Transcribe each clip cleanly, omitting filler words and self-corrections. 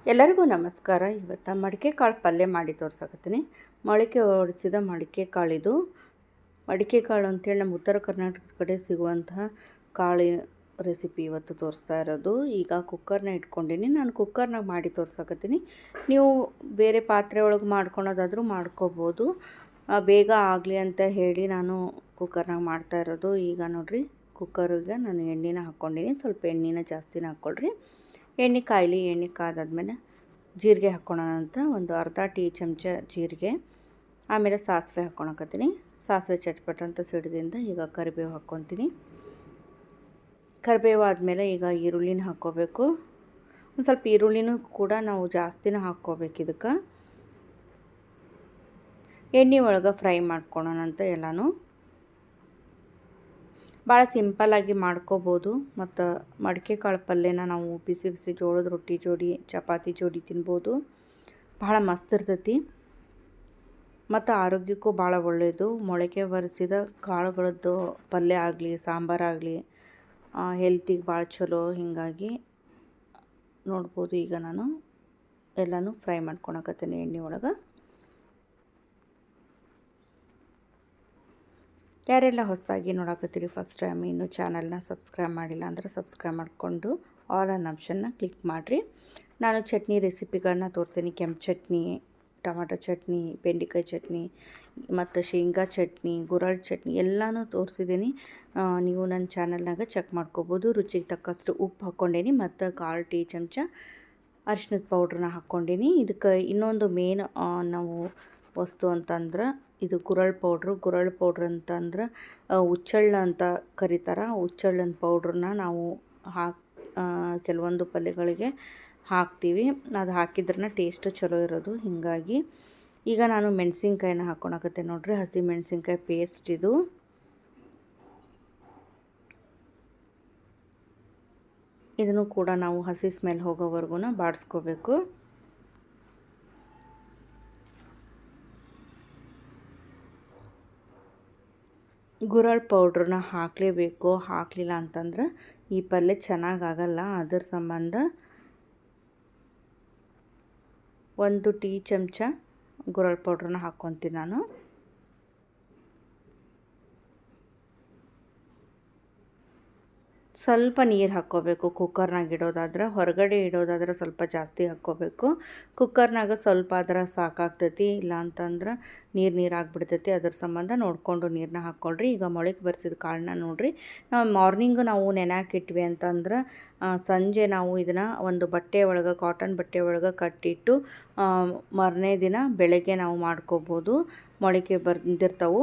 ಎಲ್ಲರಿಗೂ ನಮಸ್ಕಾರ. ಇವತ್ತು ಮಡಿಕೆ ಕಾಳು ಪಲ್ಯ ಮಾಡಿ ತೋರ್ಸಕತ್ತೀನಿ. ಮೊಳಕೆ ಒಡಿಸಿದ ಮಡಿಕೆ ಕಾಳಿದು. ಮಡಿಕೆ ಕಾಳು ಅಂತೇಳಿ ನಮ್ಮ ಉತ್ತರ ಕರ್ನಾಟಕದ ಕಡೆ ಸಿಗುವಂತಹ ಕಾಳು ರೆಸಿಪಿ ಇವತ್ತು ತೋರಿಸ್ತಾ ಇರೋದು. ಈಗ ಕುಕ್ಕರ್ನ ಇಟ್ಕೊಂಡಿನಿ. ನಾನು ಕುಕ್ಕರ್ನಾಗ ಮಾಡಿ ತೋರ್ಸಕತ್ತೀನಿ. ನೀವು ಬೇರೆ ಪಾತ್ರೆ ಒಳಗೆ ಮಾಡ್ಕೊಳೋದಾದರೂ ಮಾಡ್ಕೋಬೋದು. ಬೇಗ ಆಗಲಿ ಅಂತ ಹೇಳಿ ನಾನು ಕುಕ್ಕರ್ನಾಗ ಮಾಡ್ತಾ ಇರೋದು. ಈಗ ನೋಡಿರಿ, ಕುಕ್ಕರಿಗೆ ನಾನು ಎಣ್ಣೆನ ಹಾಕ್ಕೊಂಡಿನಿ. ಸ್ವಲ್ಪ ಎಣ್ಣೆನ ಜಾಸ್ತಿನ ಹಾಕ್ಕೊಳ್ರಿ. ಎಣ್ಣೆ ಕಾಯಲಿ. ಎಣ್ಣೆ ಕಾದಾದ್ಮೇಲೆ ಜೀರಿಗೆ ಹಾಕ್ಕೊಳ್ಳೋಣ ಅಂತ ಒಂದು ಅರ್ಧ ಟೀ ಚಮಚ ಜೀರಿಗೆ, ಆಮೇಲೆ ಸಾಸಿವೆ ಹಾಕ್ಕೊಳಕತ್ತೀನಿ. ಸಾಸಿವೆ ಚಟ್ಪಟ ಅಂತ ಸಿಡಿದಿಂದ ಈಗ ಕರಿಬೇವು ಹಾಕ್ಕೊತೀನಿ. ಕರಿಬೇವು ಆದಮೇಲೆ ಈಗ ಈರುಳ್ಳಿನ ಹಾಕ್ಕೋಬೇಕು. ಒಂದು ಸ್ವಲ್ಪ ಈರುಳ್ಳಿನೂ ಕೂಡ ನಾವು ಜಾಸ್ತಿನ ಹಾಕ್ಕೋಬೇಕು. ಇದಕ್ಕೆ ಎಣ್ಣೆ ಒಳಗೆ ಫ್ರೈ ಮಾಡ್ಕೊಳ್ಳೋಣ ಅಂತ ಎಲ್ಲನೂ. ಭಾಳ ಸಿಂಪಲ್ಲಾಗಿ ಮಾಡ್ಕೋಬೋದು. ಮತ್ತು ಮಡಿಕೆ ಕಾಳು ಪಲ್ಯನ ನಾವು ಬಿಸಿ ಬಿಸಿ ಜೋಳದ ರೊಟ್ಟಿ ಜೋಡಿ, ಚಪಾತಿ ಜೋಡಿ ತಿನ್ಬೋದು. ಭಾಳ ಮಸ್ತ್ ಇರ್ತೈತಿ ಮತ್ತು ಆರೋಗ್ಯಕ್ಕೂ ಭಾಳ ಒಳ್ಳೆಯದು. ಮೊಳಕೆ ಬರಿಸಿದ ಕಾಳುಗಳದ್ದು ಪಲ್ಯ ಆಗಲಿ, ಸಾಂಬಾರಾಗಲಿ ಹೆಲ್ತಿಗೆ ಭಾಳ ಚಲೋ. ಹೀಗಾಗಿ ನೋಡ್ಬೋದು, ಈಗ ನಾನು ಎಲ್ಲನೂ ಫ್ರೈ ಮಾಡ್ಕೊಳಕತ್ತೀನಿ ಎಣ್ಣೆ ಒಳಗೆ. ಯಾರೆಲ್ಲ ಹೊಸದಾಗಿ ನೋಡಕತ್ತೀರಿ ಫಸ್ಟ್ ಟೈಮ್, ಇನ್ನೂ ಚಾನಲ್ನ ಸಬ್ಸ್ಕ್ರೈಬ್ ಮಾಡಿಲ್ಲ ಅಂದರೆ ಸಬ್ಸ್ಕ್ರೈಬ್ ಮಾಡಿಕೊಂಡು ಆಲ್ ಅನ್ ಆಪ್ಷನ್ನ ಕ್ಲಿಕ್ ಮಾಡಿರಿ. ನಾನು ಚಟ್ನಿ ರೆಸಿಪಿಗಳನ್ನ ತೋರಿಸೀನಿ. ಕೆಂಪು ಚಟ್ನಿ, ಟೊಮೆಟೊ ಚಟ್ನಿ, ಬೆಂಡೆಕಾಯಿ ಚಟ್ನಿ ಮತ್ತು ಶೇಂಗಾ ಚಟ್ನಿ, ಗುರಳ್ ಚಟ್ನಿ ಎಲ್ಲನೂ ತೋರಿಸಿದ್ದೀನಿ. ನೀವು ನನ್ನ ಚಾನಲ್ನಾಗ ಚೆಕ್ ಮಾಡ್ಕೋಬೋದು. ರುಚಿಗೆ ತಕ್ಕಷ್ಟು ಉಪ್ಪು ಹಾಕ್ಕೊಂಡೇನಿ ಮತ್ತು 1/4 ಟೀ ಚಮಚ ಅರಿಶಿಣದ ಪೌಡ್ರನ್ನ ಹಾಕ್ಕೊಂಡೀನಿ. ಇದಕ್ಕೆ ಇನ್ನೊಂದು ಮೇನ್ ನಾವು ವಸ್ತು ಅಂತಂದ್ರೆ ಇದು ಗುರಳ್ ಪೌಡ್ರ್ ಅಂತಂದ್ರೆ ಹುಚ್ಚಳ್ಳ ಅಂತ ಕರೀತಾರೆ. ಹುಚ್ಚಳ್ಳನ ಪೌಡ್ರನ್ನ ನಾವು ಕೆಲವೊಂದು ಪಲ್ಯಗಳಿಗೆ ಹಾಕ್ತೀವಿ. ಅದು ಹಾಕಿದ್ರೆ ಟೇಸ್ಟ್ ಚಲೋ ಇರೋದು. ಹೀಗಾಗಿ ಈಗ ನಾನು ಮೆಣಸಿನ್ಕಾಯಿನ ಹಾಕ್ಕೊಳಕತ್ತೆ ನೋಡ್ರಿ. ಹಸಿ ಮೆಣಸಿನ್ಕಾಯಿ ಪೇಸ್ಟ್ ಇದು. ಇದನ್ನು ಕೂಡ ನಾವು ಹಸಿ ಸ್ಮೆಲ್ ಹೋಗೋವರೆಗೂ ಬಾಡಿಸ್ಕೋಬೇಕು. ಗುರಳ್ ಪೌಡ್ರನ್ನ ಹಾಕಲೇಬೇಕು. ಹಾಕಲಿಲ್ಲ ಅಂತಂದ್ರೆ ಈ ಪಲ್ಯ ಚೆನ್ನಾಗಾಗಲ್ಲ. ಅದರ ಸಂಬಂಧ 1 ಟೀ ಚಮಚ ಗುರಳ್ ಪೌಡ್ರನ್ನ ಹಾಕ್ಕೊತೀನಿ ನಾನು. ಸ್ವಲ್ಪ ನೀರು ಹಾಕ್ಕೋಬೇಕು. ಕುಕ್ಕರ್ನಾಗ ಇಡೋದಾದ್ರೆ, ಹೊರಗಡೆ ಇಡೋದಾದ್ರೆ ಸ್ವಲ್ಪ ಜಾಸ್ತಿ ಹಾಕ್ಕೋಬೇಕು. ಕುಕ್ಕರ್ನಾಗ ಸ್ವಲ್ಪ ಆದ್ರೆ ಸಾಕಾಗ್ತೈತಿ. ಇಲ್ಲ ಅಂತಂದ್ರೆ ನೀರು ಆಗಿಬಿಡ್ತೈತಿ. ಅದ್ರ ಸಂಬಂಧ ನೋಡಿಕೊಂಡು ನೀರನ್ನ ಹಾಕ್ಕೊಳ್ರಿ. ಈಗ ಮೊಳಕೆ ಬರಿಸಿದ ಕಾಳನ್ನ ನೋಡಿರಿ. ಮಾರ್ನಿಂಗ್ ನಾವು ನೆನೆಯಾಕಿಟ್ವಿ ಅಂತಂದ್ರೆ ಸಂಜೆ ನಾವು ಇದನ್ನು ಒಂದು ಬಟ್ಟೆ ಒಳಗೆ, ಕಾಟನ್ ಬಟ್ಟೆ ಒಳಗೆ ಕಟ್ಟಿಟ್ಟು ಮಾರನೇ ದಿನ ಬೆಳಗ್ಗೆ ನಾವು ಮಾಡ್ಕೋಬೋದು. ಮೊಳಕೆ ಬಂದಿರ್ತಾವೆ.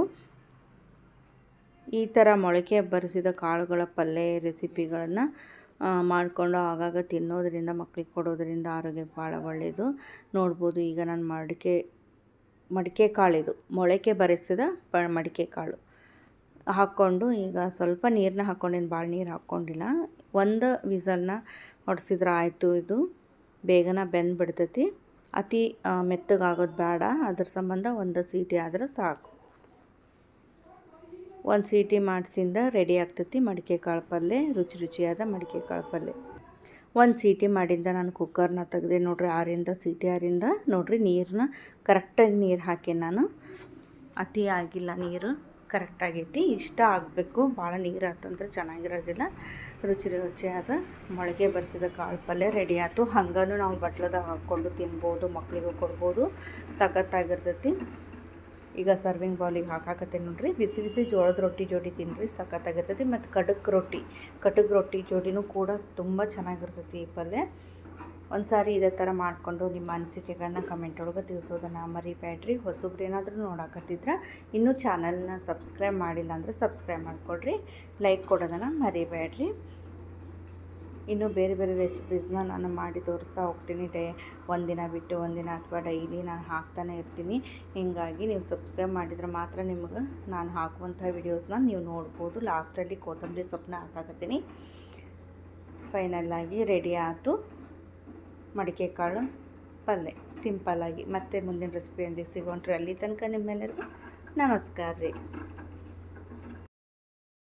ಈ ಥರ ಮೊಳಕೆ ಬರಿಸಿದ ಕಾಳುಗಳ ಪಲ್ಯ ರೆಸಿಪಿಗಳನ್ನು ಮಾಡಿಕೊಂಡು ಆಗಾಗ ತಿನ್ನೋದ್ರಿಂದ, ಮಕ್ಕಳಿಗೆ ಕೊಡೋದ್ರಿಂದ ಆರೋಗ್ಯಕ್ಕೆ ಭಾಳ ಒಳ್ಳೆಯದು. ನೋಡ್ಬೋದು, ಈಗ ನಾನು ಮಡಿಕೆ ಕಾಳಿದು ಮೊಳಕೆ ಬರಿಸಿದ ಮಡಿಕೆ ಕಾಳು ಹಾಕ್ಕೊಂಡು ಈಗ ಸ್ವಲ್ಪ ನೀರನ್ನ ಹಾಕ್ಕೊಂಡಿನಿ. ಭಾಳ ನೀರು ಹಾಕ್ಕೊಂಡಿಲ್ಲ. ಒಂದು ವಿಸಲ್ನ ಹೊಡೆಸಿದ್ರೆ ಆಯಿತು. ಇದು ಬೇಗನೆ ಬೆಂದ್ಬಿಡ್ತೈತಿ. ಅತಿ ಮೆತ್ತಗಾಗೋದು ಬೇಡ. ಅದ್ರ ಸಂಬಂಧ ಒಂದು ಸೀಟಿ ಆದ್ರೆ ಸಾಕು. ಒಂದು ಸೀಟಿ ಮಾಡಿಸಿಂದ ರೆಡಿ ಆಗ್ತೈತಿ ಮಡಿಕೆ ಕಾಳು ಪಲ್ಯ. ರುಚಿಯಾದ ಮಡಿಕೆ ಕಾಳು ಪಲ್ಯ. ಒಂದು ಸೀಟಿ ಮಾಡಿಂದ ನಾನು ಕುಕ್ಕರ್ನ ತೆಗೆದೆ ನೋಡ್ರಿ. 6 ಸೀಟಿ ನೋಡ್ರಿ. ನೀರನ್ನ ಕರೆಕ್ಟಾಗಿ ನೀರು ಹಾಕಿ ನಾನು. ಅತಿ ಆಗಿಲ್ಲ, ನೀರು ಕರೆಕ್ಟಾಗೈತಿ. ಇಷ್ಟ ಆಗಬೇಕು. ಭಾಳ ನೀರು ಆತಂದ್ರೆ ಚೆನ್ನಾಗಿರೋದಿಲ್ಲ. ರುಚಿಯಾದ ಮೊಳಕೆ ಬರಿಸಿದ ಕಾಳು ಪಲ್ಯ ರೆಡಿ ಆಯ್ತು. ಹಂಗೂ ನಾವು ಬಟ್ಲದಾಗ ಹಾಕ್ಕೊಂಡು ತಿನ್ಬೋದು, ಮಕ್ಕಳಿಗೂ ಕೊಡ್ಬೋದು. ಸಖತ್ತಾಗಿರ್ತೈತಿ. ಈಗ ಸರ್ವಿಂಗ್ ಬೌಲಿಗೆ ಹಾಕಾಕತ್ತೆ ನೋಡ್ರಿ. ಬಿಸಿ ಬಿಸಿ ಜೋಳದ ರೊಟ್ಟಿ ಜೋಡಿ ತಿನ್ನಿರಿ, ಸಖತ್ತಾಗಿರ್ತೈತಿ. ಮತ್ತು ಕಟಕ್ ರೊಟ್ಟಿ ಜೋಡಿನೂ ಕೂಡ ತುಂಬ ಚೆನ್ನಾಗಿರ್ತೈತಿ ಈ ಪಲ್ಯ. ಒಂದು ಸಾರಿ ಇದೇ ಥರ ಮಾಡಿಕೊಂಡು ನಿಮ್ಮ ಅನಿಸಿಕೆಗಳನ್ನ ಕಮೆಂಟ್ ಒಳಗೆ ತಿಳಿಸೋದನ್ನು ಮರಿಬೇಡ್ರಿ. ಹೊಸಬ್ರು ಏನಾದರೂ ನೋಡಕತ್ತಿದ್ರೆ ಇನ್ನೂ ಚಾನಲ್ನ ಸಬ್ಸ್ಕ್ರೈಬ್ ಮಾಡಿಲ್ಲ ಅಂದರೆ ಸಬ್ಸ್ಕ್ರೈಬ್ ಮಾಡಿಕೊಡ್ರಿ. ಲೈಕ್ ಕೊಡೋದನ್ನು ಮರಿಬೇಡ್ರಿ. ಇನ್ನೂ ಬೇರೆ ಬೇರೆ ರೆಸಿಪೀಸ್ನ ನಾನು ಮಾಡಿ ತೋರಿಸ್ತಾ ಹೋಗ್ತೀನಿ. ಒಂದಿನ ಬಿಟ್ಟು ಒಂದಿನ ಅಥವಾ ಡೈಲಿ ನಾನು ಹಾಕ್ತಾನೆ ಇರ್ತೀನಿ. ಹೀಗಾಗಿ ನೀವು ಸಬ್ಸ್ಕ್ರೈಬ್ ಮಾಡಿದರೆ ಮಾತ್ರ ನಿಮ್ಗೆ ನಾನು ಹಾಕುವಂಥ ವಿಡಿಯೋಸ್ನ ನೀವು ನೋಡ್ಬೋದು. ಲಾಸ್ಟಲ್ಲಿ ಕೊತ್ತಂಬರಿ ಸೊಪ್ಪನ್ನ ಹಾಕಾಕತ್ತೀನಿ. ಫೈನಲ್ಲಾಗಿ ರೆಡಿ ಆಯಿತು ಮಡಿಕೆ ಕಾಳು ಪಲ್ಯ, ಸಿಂಪಲ್ಲಾಗಿ. ಮತ್ತೆ ಮುಂದಿನ ರೆಸಿಪಿಯೊಂದಿಗೆ ಸಿಗೋಣ್ರಿ. ಅಲ್ಲಿ ತನಕ ನಿಮ್ಮೆಲ್ಲರಿಗೂ ನಮಸ್ಕಾರ ರೀ.